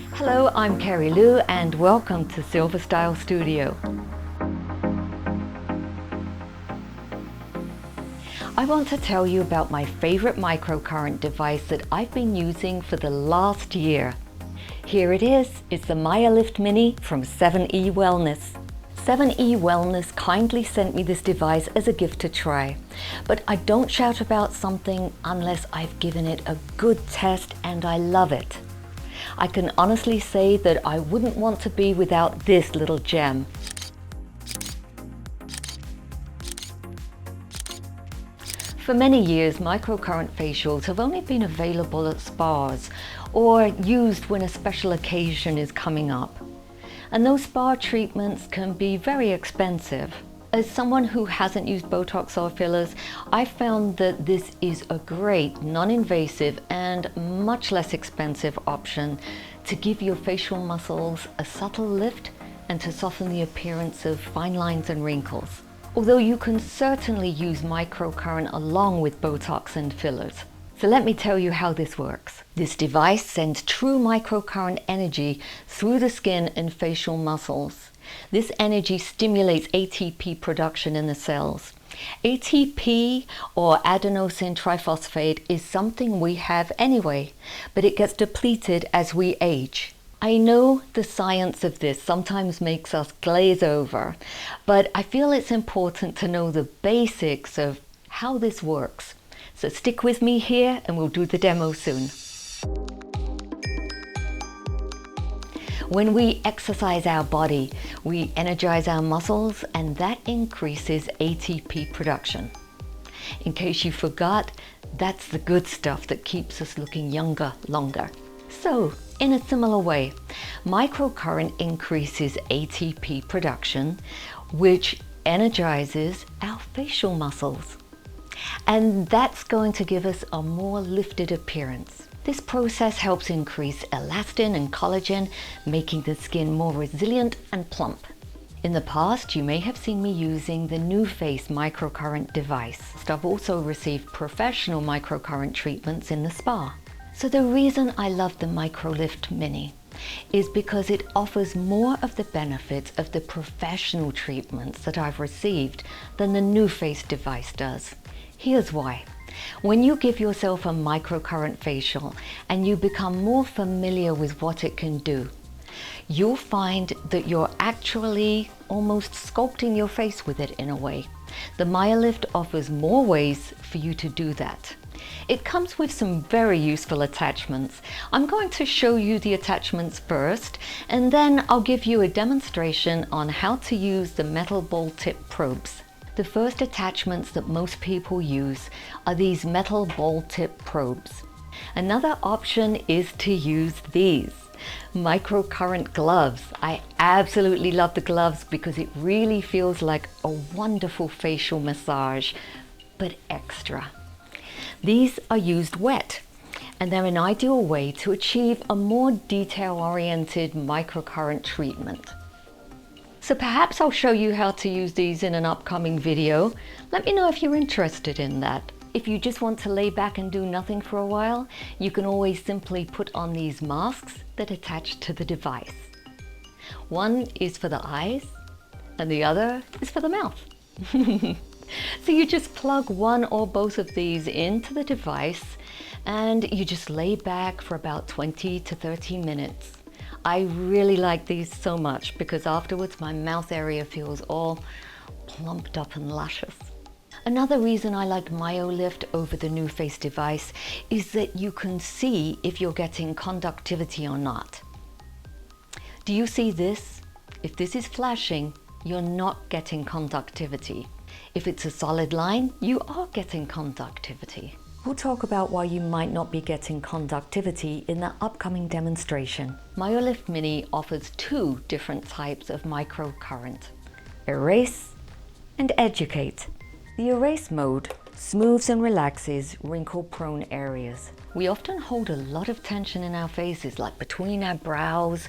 Hello, I'm Kerry-Lou and welcome to Silver Style Studio. I want to tell you about my favorite microcurrent device that I've been using for the last year. Here it is. It's the Myolift Mini from 7E Wellness. 7E Wellness kindly sent me this device as a gift to try, but I don't shout about something unless I've given it a good test and I love it. I can honestly say that I wouldn't want to be without this little gem. For many years, microcurrent facials have only been available at spas or used when a special occasion is coming up. And those spa treatments can be very expensive. As someone who hasn't used Botox or fillers, I found that this is a great non-invasive and much less expensive option to give your facial muscles a subtle lift and to soften the appearance of fine lines and wrinkles. Although you can certainly use microcurrent along with Botox and fillers. So let me tell you how this works. This device sends true microcurrent energy through the skin and facial muscles. This energy stimulates ATP production in the cells. ATP, or adenosine triphosphate, is something we have anyway, but it gets depleted as we age. I know the science of this sometimes makes us glaze over, but I feel it's important to know the basics of how this works. So stick with me here and we'll do the demo soon. When we exercise our body, we energize our muscles and that increases ATP production. In case you forgot, that's the good stuff that keeps us looking younger longer. So, in a similar way, microcurrent increases ATP production, which energizes our facial muscles. And that's going to give us a more lifted appearance. This process helps increase elastin and collagen, making the skin more resilient and plump. In the past, you may have seen me using the NuFace microcurrent device. I've also received professional microcurrent treatments in the spa. So the reason I love the Myolift Mini is because it offers more of the benefits of the professional treatments that I've received than the NuFace device does. Here's why. When you give yourself a microcurrent facial and you become more familiar with what it can do, you'll find that you're actually almost sculpting your face with it in a way. The Myolift offers more ways for you to do that. It comes with some very useful attachments. I'm going to show you the attachments first, and then I'll give you a demonstration on how to use the metal ball tip probes. The first attachments that most people use are these metal ball tip probes. Another option is to use these microcurrent gloves. I absolutely love the gloves because it really feels like a wonderful facial massage, but extra. These are used wet, and they're an ideal way to achieve a more detail-oriented microcurrent treatment. So perhaps I'll show you how to use these in an upcoming video. Let me know if you're interested in that. If you just want to lay back and do nothing for a while, you can always simply put on these masks that attach to the device. One is for the eyes and the other is for the mouth. So you just plug one or both of these into the device and you just lay back for about 20 to 30 minutes. I really like these so much because afterwards my mouth area feels all plumped up and luscious. Another reason I like Myolift over the NuFace device is that you can see if you're getting conductivity or not. Do you see this? If this is flashing, you're not getting conductivity. If it's a solid line, you are getting conductivity. We'll talk about why you might not be getting conductivity in the upcoming demonstration. Myolift Mini offers two different types of microcurrent: erase and educate. The erase mode smooths and relaxes wrinkle-prone areas. We often hold a lot of tension in our faces, like between our brows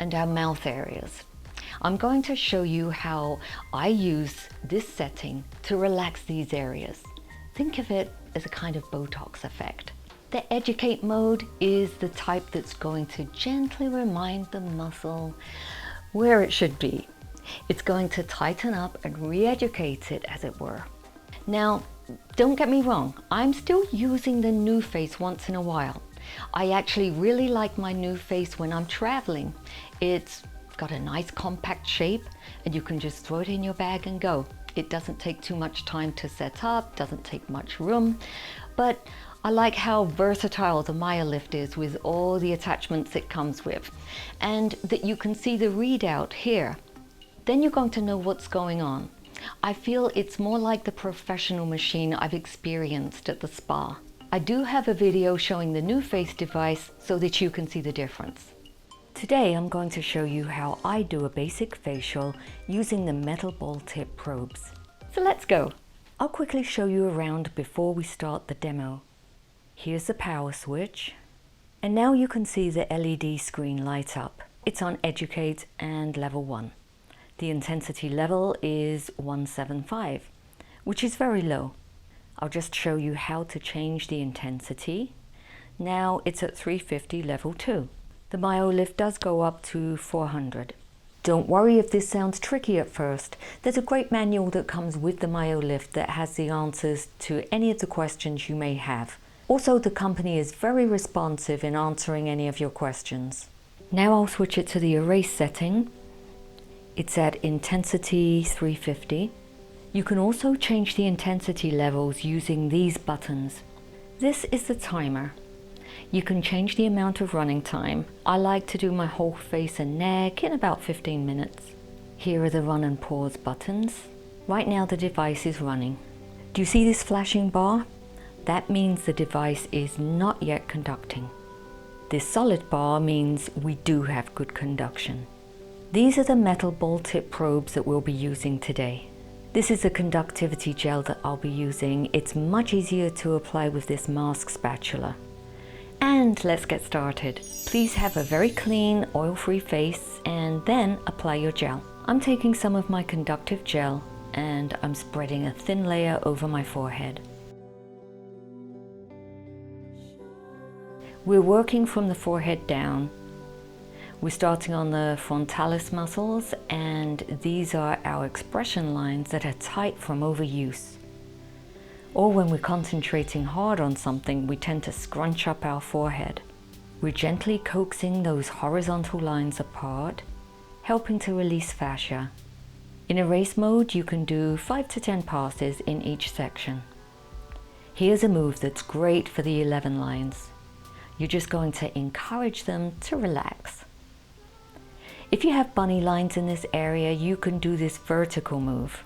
and our mouth areas. I'm going to show you how I use this setting to relax these areas. Think of it as a kind of Botox effect. The educate mode is the type that's going to gently remind the muscle where it should be. It's going to tighten up and re-educate it, as it were. Now, don't get me wrong, I'm still using the new face once in a while. I actually really like my new face when I'm traveling. It's got a nice compact shape and you can just throw it in your bag and go. It doesn't take too much time to set up, doesn't take much room, but I like how versatile the Myolift is with all the attachments it comes with, and that you can see the readout here. Then you're going to know what's going on. I feel it's more like the professional machine I've experienced at the spa. I do have a video showing the new face device so that you can see the difference. Today I'm going to show you how I do a basic facial using the metal ball tip probes. So let's go. I'll quickly show you around before we start the demo. Here's the power switch, and now you can see the LED screen light up. It's on Educate and level 1. The intensity level is 175, which is very low. I'll just show you how to change the intensity. Now it's at 350 level 2. The Myolift does go up to 400. Don't worry if this sounds tricky at first. There's a great manual that comes with the Myolift that has the answers to any of the questions you may have. Also, the company is very responsive in answering any of your questions. Now I'll switch it to the erase setting. It's at intensity 350. You can also change the intensity levels using these buttons. This is the timer. You can change the amount of running time. I like to do my whole face and neck in about 15 minutes. Here are the run and pause buttons. Right now the device is running. Do you see this flashing bar? That means the device is not yet conducting. This solid bar means we do have good conduction. These are the metal ball tip probes that we'll be using today. This is the conductivity gel that I'll be using. It's much easier to apply with this mask spatula. And let's get started. Please have a very clean, oil-free face and then apply your gel. I'm taking some of my conductive gel and I'm spreading a thin layer over my forehead. We're working from the forehead down. We're starting on the frontalis muscles, and these are our expression lines that are tight from overuse. Or when we're concentrating hard on something, we tend to scrunch up our forehead. We're gently coaxing those horizontal lines apart, helping to release fascia. In erase mode, you can do 5 to 10 passes in each section. Here's a move that's great for the 11 lines. You're just going to encourage them to relax. If you have bunny lines in this area, you can do this vertical move.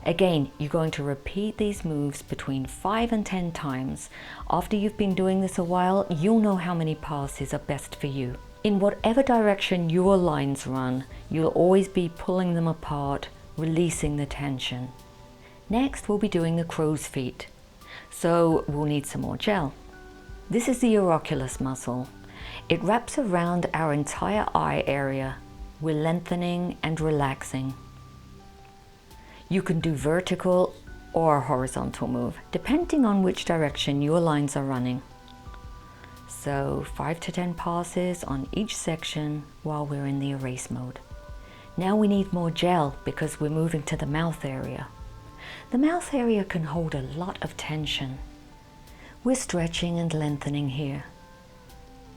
Again, you're going to repeat these moves between 5 and 10 times. After you've been doing this a while, you'll know how many passes are best for you. In whatever direction your lines run, you'll always be pulling them apart, releasing the tension. Next, we'll be doing the crow's feet. So we'll need some more gel. This is the auricularis muscle. It wraps around our entire eye area. We're lengthening and relaxing. You can do vertical or horizontal move, depending on which direction your lines are running. So 5 to 10 passes on each section while we're in the erase mode. Now we need more gel because we're moving to the mouth area. The mouth area can hold a lot of tension. We're stretching and lengthening here,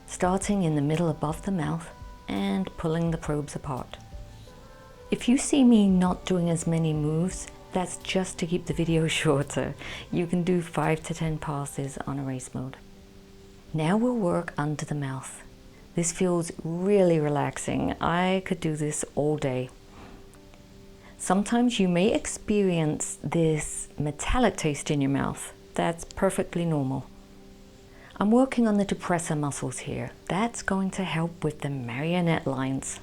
starting in the middle above the mouth and pulling the probes apart. If you see me not doing as many moves, that's just to keep the video shorter. You can do 5 to 10 passes on erase mode. Now we'll work under the mouth. This feels really relaxing. I could do this all day. Sometimes you may experience this metallic taste in your mouth. That's perfectly normal. I'm working on the depressor muscles here. That's going to help with the marionette lines.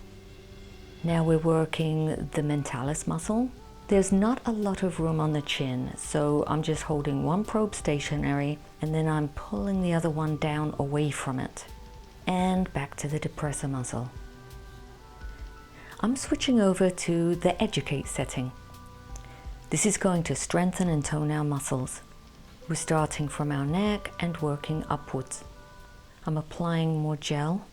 Now we're working the mentalis muscle. There's not a lot of room on the chin, so I'm just holding one probe stationary and then I'm pulling the other one down away from it. And back to the depressor muscle. I'm switching over to the educate setting. This is going to strengthen and tone our muscles. We're starting from our neck and working upwards. I'm applying more gel.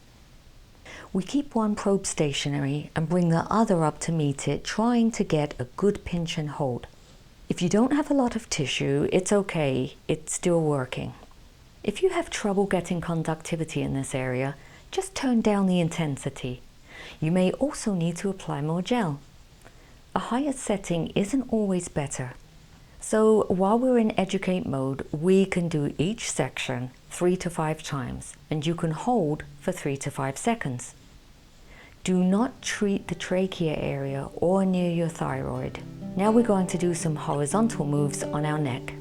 We keep one probe stationary and bring the other up to meet it, trying to get a good pinch and hold. If you don't have a lot of tissue, it's okay, it's still working. If you have trouble getting conductivity in this area, just turn down the intensity. You may also need to apply more gel. A higher setting isn't always better. So while we're in educate mode, we can do each section 3 to 5 times, and you can hold for 3 to 5 seconds. Do not treat the trachea area or near your thyroid. Now we're going to do some horizontal moves on our neck.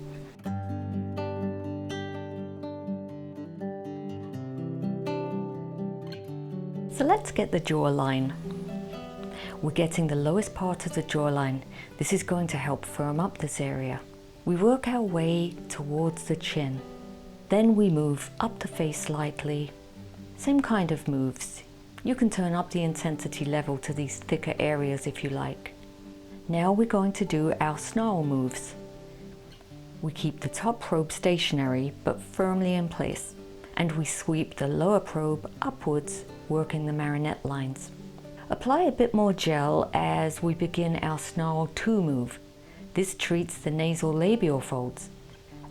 So let's get the jawline. We're getting the lowest part of the jawline. This is going to help firm up this area. We work our way towards the chin. Then we move up the face slightly. Same kind of moves. You can turn up the intensity level to these thicker areas if you like. Now we're going to do our snarl moves. We keep the top probe stationary but firmly in place, and we sweep the lower probe upwards, working the marionette lines. Apply a bit more gel as we begin our snarl 2 move. This treats the nasal labial folds.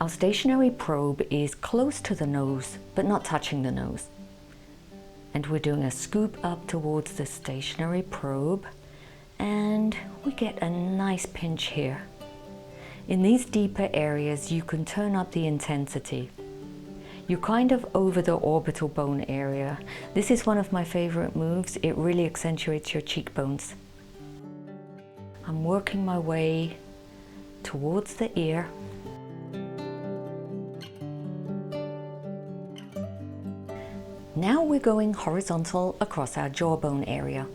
Our stationary probe is close to the nose but not touching the nose. And we're doing a scoop up towards the stationary probe, and we get a nice pinch here. In these deeper areas you can turn up the intensity. You're kind of over the orbital bone area. This is one of my favorite moves. It really accentuates your cheekbones. I'm working my way towards the ear. Now we're going horizontal across our jawbone area.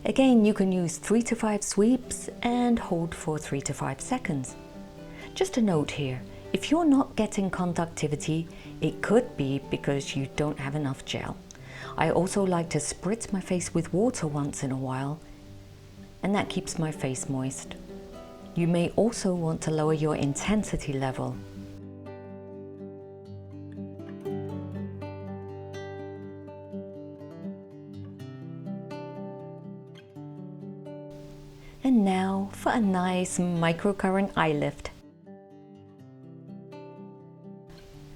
Again, you can use 3 to 5 sweeps and hold for 3 to 5 seconds. Just a note here, if you're not getting conductivity, it could be because you don't have enough gel. I also like to spritz my face with water once in a while, and that keeps my face moist. You may also want to lower your intensity level. And now for a nice microcurrent eye lift.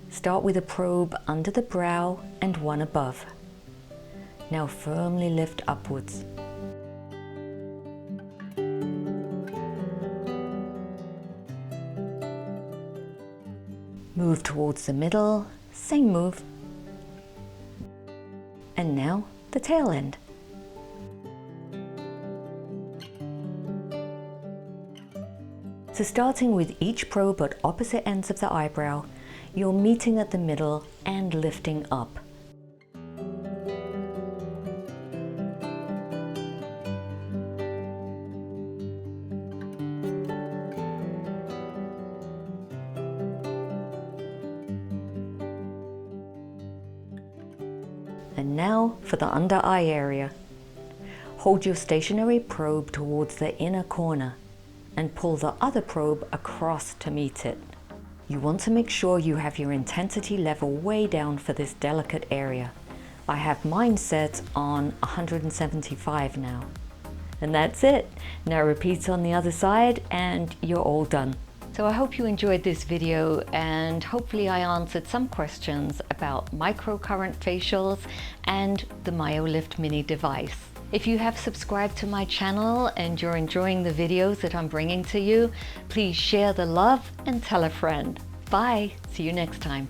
Start with a probe under the brow and one above. Now firmly lift upwards. Move towards the middle, same move. And now the tail end. So starting with each probe at opposite ends of the eyebrow, you're meeting at the middle and lifting up. And now for the under eye area. Hold your stationary probe towards the inner corner and pull the other probe across to meet it. You want to make sure you have your intensity level way down for this delicate area. I have mine set on 175 now. And that's it. Now repeat on the other side and you're all done. So I hope you enjoyed this video, and hopefully I answered some questions about microcurrent facials and the Myolift Mini device. If you have subscribed to my channel and you're enjoying the videos that I'm bringing to you, please share the love and tell a friend. Bye. See you next time.